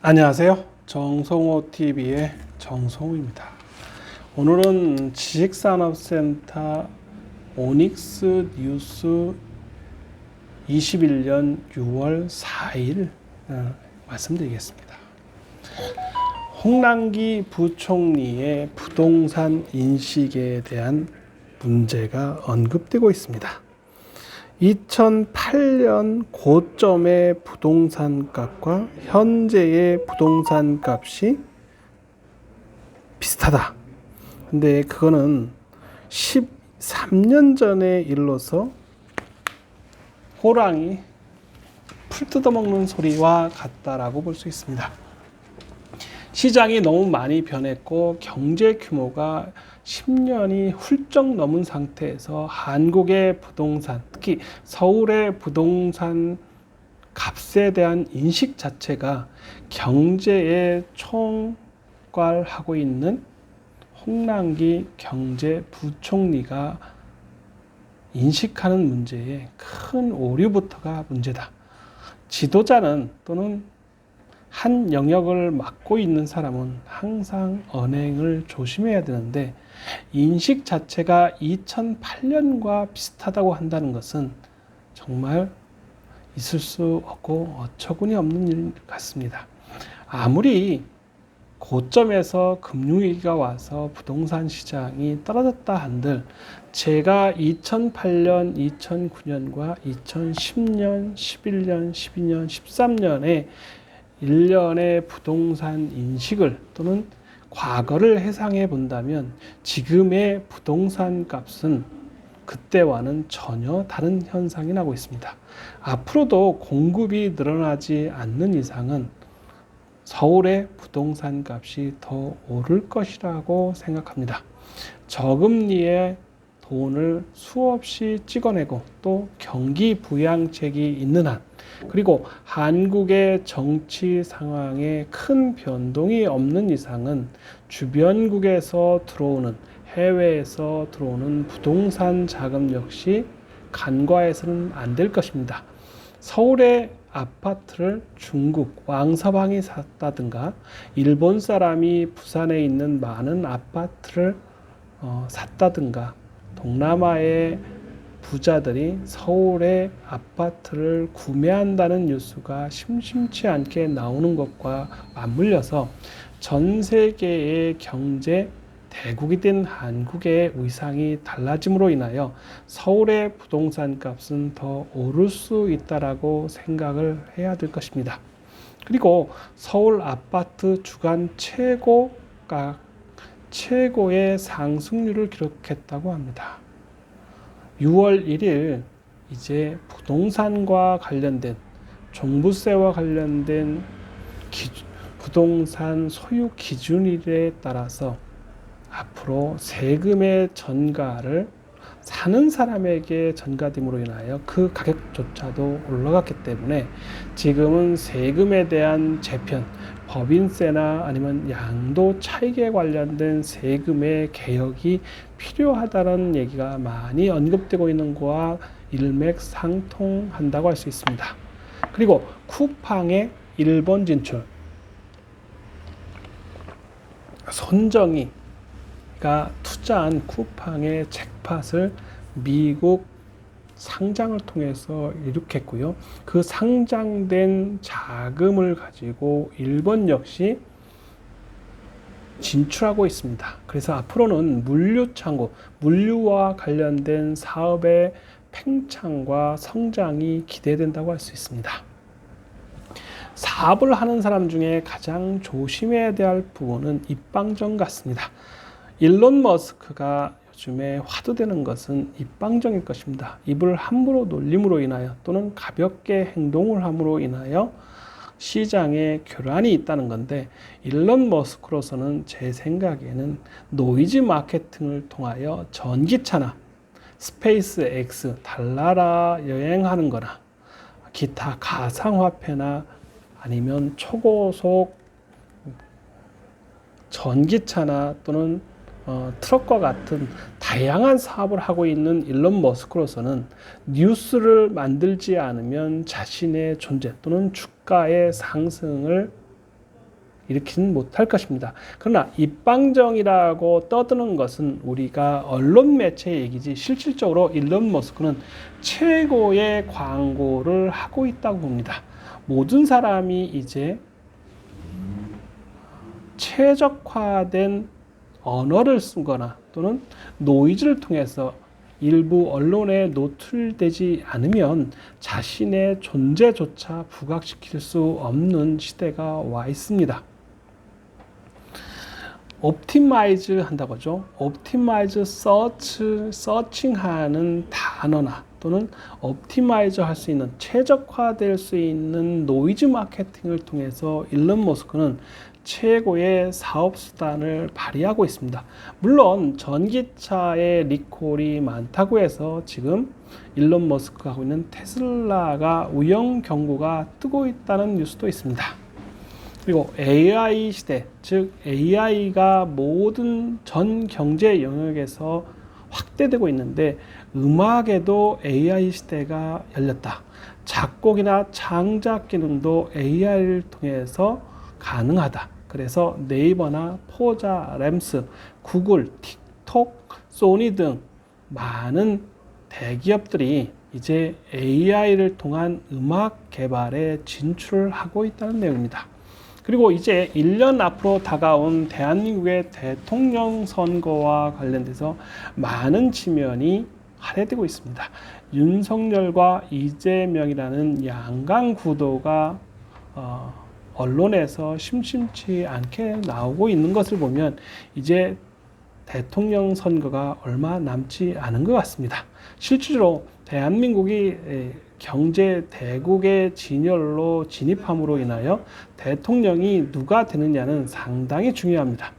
안녕하세요. 정성호TV의 정성호입니다. 오늘은 지식산업센터 오닉스 뉴스 21년 6월 4일 말씀드리겠습니다. 홍남기 부총리의 부동산 인식에 대한 문제가 언급되고 있습니다. 2008년 고점의 부동산 값과 현재의 부동산 값이 비슷하다. 근데 그거는 13년 전의 일로서 호랑이 풀 뜯어먹는 소리와 같다라고 볼 수 있습니다. 시장이 너무 많이 변했고 경제 규모가 10년이 훌쩍 넘은 상태에서 한국의 부동산, 특히 서울의 부동산 값에 대한 인식 자체가 경제에 총괄하고 있는 홍남기 경제부총리가 인식하는 문제에 큰 오류부터가 문제다. 지도자는 또는 한 영역을 맡고 있는 사람은 항상 언행을 조심해야 되는데 인식 자체가 2008년과 비슷하다고 한다는 것은 정말 있을 수 없고 어처구니 없는 일 같습니다. 아무리 고점에서 금융위기가 와서 부동산 시장이 떨어졌다 한들 제가 2008년, 2009년과 2010년, 11년, 12년, 13년에 1년의 부동산 인식을 또는 과거를 해상해 본다면 지금의 부동산 값은 그때와는 전혀 다른 현상이 나고 있습니다. 앞으로도 공급이 늘어나지 않는 이상은 서울의 부동산 값이 더 오를 것이라고 생각합니다. 저금리에 돈을 수없이 찍어내고 또 경기 부양책이 있는 한 그리고 한국의 정치 상황에 큰 변동이 없는 이상은 주변국에서 들어오는 해외에서 들어오는 부동산 자금 역시 간과해서는 안 될 것입니다. 서울의 아파트를 중국 왕서방이 샀다든가 일본 사람이 부산에 있는 많은 아파트를 샀다든가 동남아의 부자들이 서울의 아파트를 구매한다는 뉴스가 심심치 않게 나오는 것과 맞물려서 전 세계의 경제 대국이 된 한국의 위상이 달라짐으로 인하여 서울의 부동산 값은 더 오를 수 있다라고 생각을 해야 될 것입니다. 그리고 서울 아파트 주간 최고의 상승률을 기록했다고 합니다. 6월 1일 이제 부동산과 관련된 종부세와 관련된 부동산 소유 기준일에 따라서 앞으로 세금의 전가를 사는 사람에게 전가됨으로 인하여 그 가격조차도 올라갔기 때문에 지금은 세금에 대한 재편, 법인세나 아니면 양도 차익에 관련된 세금의 개혁이 필요하다는 얘기가 많이 언급되고 있는 것과 일맥상통한다고 할 수 있습니다. 그리고 쿠팡의 일본 진출, 손정희가 투자한 쿠팡의 잭팟을 미국 상장을 통해서 이룩했고요. 그 상장된 자금을 가지고 일본 역시 진출하고 있습니다. 그래서 앞으로는 물류창고, 물류와 관련된 사업의 팽창과 성장이 기대된다고 할 수 있습니다. 사업을 하는 사람 중에 가장 조심해야 될 부분은 입방정 같습니다. 일론 머스크가 요즘에 화두되는 것은 입방정일 것입니다. 입을 함부로 놀림으로 인하여 또는 가볍게 행동을 함으로 인하여 시장에 교란이 있다는 건데 일론 머스크로서는 제 생각에는 노이즈 마케팅을 통하여 전기차나 스페이스 X, 달나라 여행하는 거나 기타 가상화폐나 아니면 초고속 전기차나 또는 트럭과 같은 다양한 사업을 하고 있는 일론 머스크로서는 뉴스를 만들지 않으면 자신의 존재 또는 주가의 상승을 일으키는 못할 것입니다. 그러나 입방정이라고 떠드는 것은 우리가 언론 매체 얘기지 실질적으로 일론 머스크는 최고의 광고를 하고 있다고 봅니다. 모든 사람이 이제 최적화된 언어를 쓰거나 또는 노이즈를 통해서 일부 언론에 노출되지 않으면 자신의 존재조차 부각시킬 수 없는 시대가 와 있습니다. 옵티마이즈 한다고 하죠. 옵티마이즈 서칭하는 단어나 또는 옵티마이저 할 수 있는 최적화될 수 있는 노이즈 마케팅을 통해서 일론 머스크는 최고의 사업 수단을 발휘하고 있습니다. 물론 전기차의 리콜이 많다고 해서 지금 일론 머스크가 하고 있는 테슬라가 우영 경고가 뜨고 있다는 뉴스도 있습니다. 그리고 AI 시대, 즉 AI가 모든 전 경제 영역에서 확대되고 있는데 음악에도 AI 시대가 열렸다. 작곡이나 창작 기능도 AI를 통해서 가능하다. 그래서 네이버나 포자, 램스, 구글, 틱톡, 소니 등 많은 대기업들이 이제 AI를 통한 음악 개발에 진출을 하고 있다는 내용입니다. 그리고 이제 1년 앞으로 다가온 대한민국의 대통령 선거와 관련돼서 많은 지면이 할애되고 있습니다. 윤석열과 이재명이라는 양강 구도가 언론에서 심심치 않게 나오고 있는 것을 보면 이제 대통령 선거가 얼마 남지 않은 것 같습니다. 실제로 대한민국이 경제 대국의 진열로 진입함으로 인하여 대통령이 누가 되느냐는 상당히 중요합니다.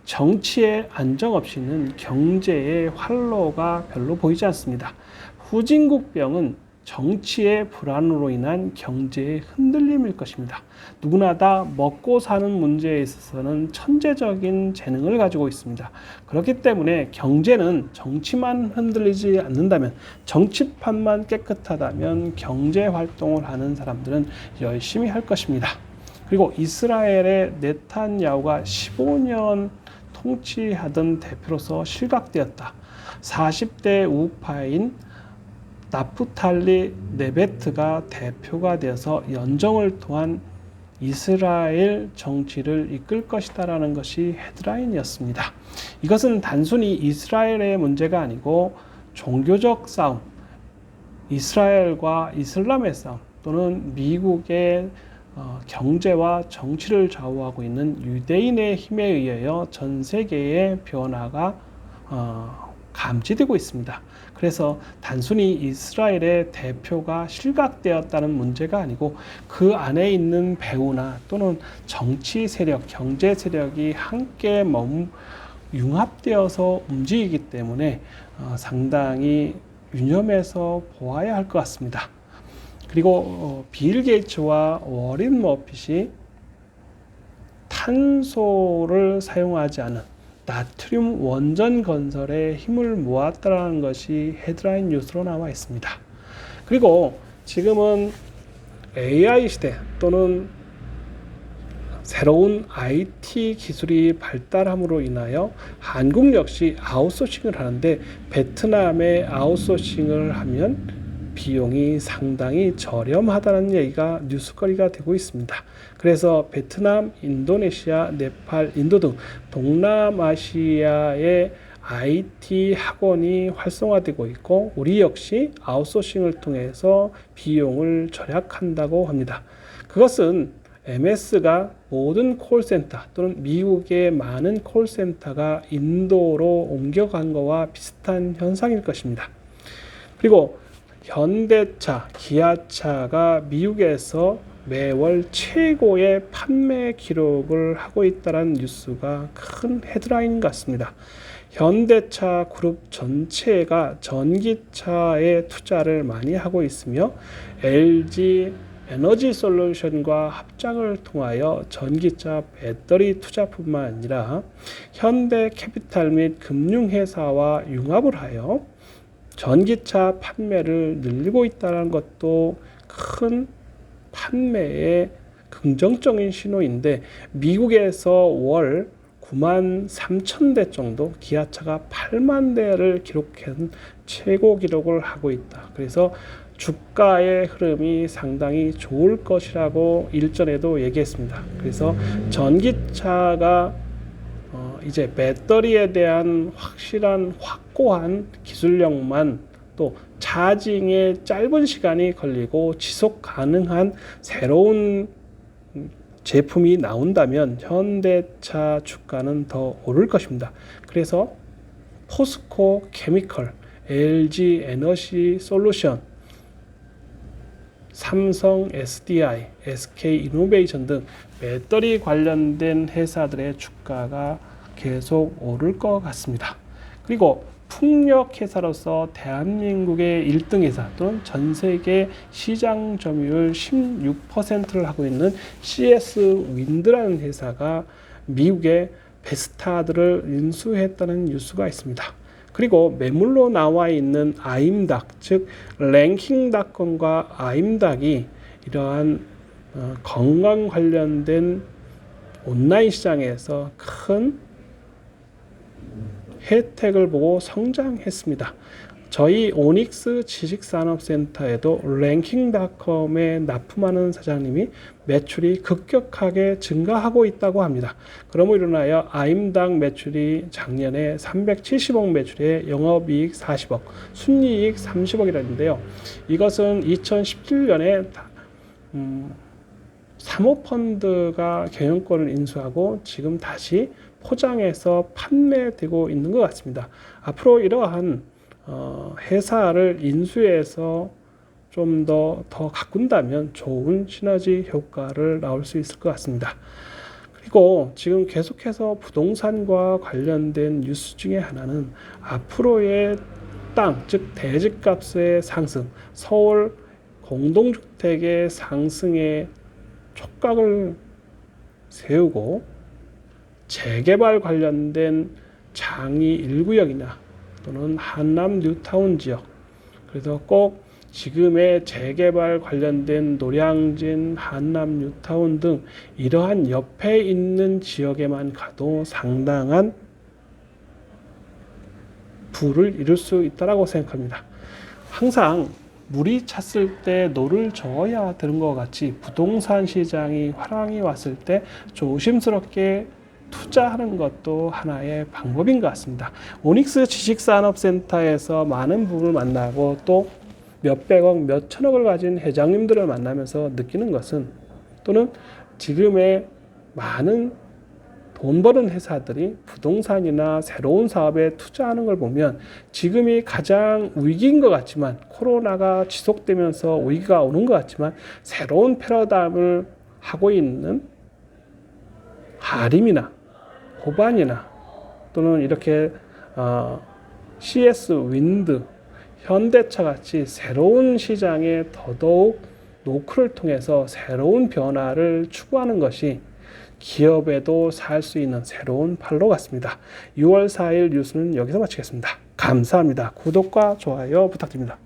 정치의 안정 없이는 경제의 활로가 별로 보이지 않습니다. 후진국병은 정치의 불안으로 인한 경제의 흔들림일 것입니다. 누구나 다 먹고 사는 문제에 있어서는 천재적인 재능을 가지고 있습니다. 그렇기 때문에 경제는 정치만 흔들리지 않는다면, 정치판만 깨끗하다면 경제 활동을 하는 사람들은 열심히 할 것입니다. 그리고 이스라엘의 네탄야후가 15년 통치하던 대표로서 실각되었다. 40대 우파인 나프탈리 네베트가 대표가 되어서 연정을 통한 이스라엘 정치를 이끌 것이다라는 것이 헤드라인이었습니다. 이것은 단순히 이스라엘의 문제가 아니고 종교적 싸움, 이스라엘과 이슬람의 싸움, 또는 미국의 경제와 정치를 좌우하고 있는 유대인의 힘에 의하여 전 세계의 변화가 감지되고 있습니다. 그래서 단순히 이스라엘의 대표가 실각되었다는 문제가 아니고 그 안에 있는 배후나 또는 정치 세력, 경제 세력이 함께 융합되어서 움직이기 때문에 상당히 유념해서 보아야 할 것 같습니다. 그리고 빌 게이츠와 워렌 버핏이 탄소를 사용하지 않은 나트륨 원전 건설에 힘을 모았다는 것이 헤드라인 뉴스로 나와 있습니다. 그리고 지금은 AI 시대 또는 새로운 IT 기술이 발달함으로 인하여 한국 역시 아웃소싱을 하는데, 베트남에 아웃소싱을 하면 비용이 상당히 저렴하다는 얘기가 뉴스거리가 되고 있습니다. 그래서 베트남, 인도네시아, 네팔, 인도 등 동남아시아의 IT 학원이 활성화되고 있고, 우리 역시 아웃소싱을 통해서 비용을 절약한다고 합니다. 그것은 MS가 모든 콜센터 또는 미국의 많은 콜센터가 인도로 옮겨간 것과 비슷한 현상일 것입니다. 그리고 현대차, 기아차가 미국에서 매월 최고의 판매 기록을 하고 있다는 뉴스가 큰 헤드라인 같습니다. 현대차 그룹 전체가 전기차에 투자를 많이 하고 있으며 LG 에너지 솔루션과 합작을 통하여 전기차 배터리 투자뿐만 아니라 현대 캐피탈 및 금융회사와 융합을 하여 전기차 판매를 늘리고 있다는 것도 큰 판매의 긍정적인 신호인데 미국에서 월 9만 3천 대 정도, 기아차가 8만 대를 기록한 최고 기록을 하고 있다. 그래서 주가의 흐름이 상당히 좋을 것이라고 일전에도 얘기했습니다. 그래서 전기차가 이제 배터리에 대한 확고한 기술력만, 또 차징에 짧은 시간이 걸리고 지속 가능한 새로운 제품이 나온다면 현대차 주가는 더 오를 것입니다. 그래서 포스코 케미컬, LG 에너지 솔루션, 삼성 SDI, SK 이노베이션 등 배터리 관련된 회사들의 주가가 계속 오를 것 같습니다. 그리고 풍력 회사로서 대한민국의 1등 회사 또는 전 세계 시장 점유율 16%를 하고 있는 CS 윈드라는 회사가 미국의 베스타드를 인수했다는 뉴스가 있습니다. 그리고 매물로 나와 있는 아임닥, 즉 랭킹닷컴과 아임닥이 이러한 건강 관련된 온라인 시장에서 큰 혜택을 보고 성장했습니다. 저희 오닉스 지식산업센터에도 랭킹닷컴에 납품하는 사장님이 매출이 급격하게 증가하고 있다고 합니다. 그러므로 인하여 아임당 매출이 작년에 370억 매출에 영업이익 40억, 순이익 30억이라는데요. 이것은 2017년에 사모펀드가 경영권을 인수하고 지금 다시 포장해서 판매되고 있는 것 같습니다. 앞으로 이러한 회사를 인수해서 좀 더 가꾼다면 좋은 시너지 효과를 나올 수 있을 것 같습니다. 그리고 지금 계속해서 부동산과 관련된 뉴스 중에 하나는 앞으로의 땅, 즉 대지값의 상승, 서울 공동주택의 상승에 촉각을 세우고 재개발 관련된 장이 1구역이나 또는 한남 뉴타운 지역, 그래서 꼭 지금의 재개발 관련된 노량진, 한남 뉴타운 등 이러한 옆에 있는 지역에만 가도 상당한 부를 이룰 수 있다고 생각합니다. 항상 물이 찼을 때 노를 저어야 되는 것 같이 부동산 시장이 화랑이 왔을 때 조심스럽게 투자하는 것도 하나의 방법인 것 같습니다. 오닉스 지식산업센터에서 많은 분을 만나고 또 몇백억, 몇천억을 가진 회장님들을 만나면서 느끼는 것은, 또는 지금의 많은 돈 버는 회사들이 부동산이나 새로운 사업에 투자하는 걸 보면 지금이 가장 위기인 것 같지만, 코로나가 지속되면서 위기가 오는 것 같지만 새로운 패러다임을 하고 있는 하림이나 호반이나 또는 이렇게 CS 윈드, 현대차 같이 새로운 시장에 더더욱 노크를 통해서 새로운 변화를 추구하는 것이 기업에도 살 수 있는 새로운 판로 같습니다. 6월 4일 뉴스는 여기서 마치겠습니다. 감사합니다. 구독과 좋아요 부탁드립니다.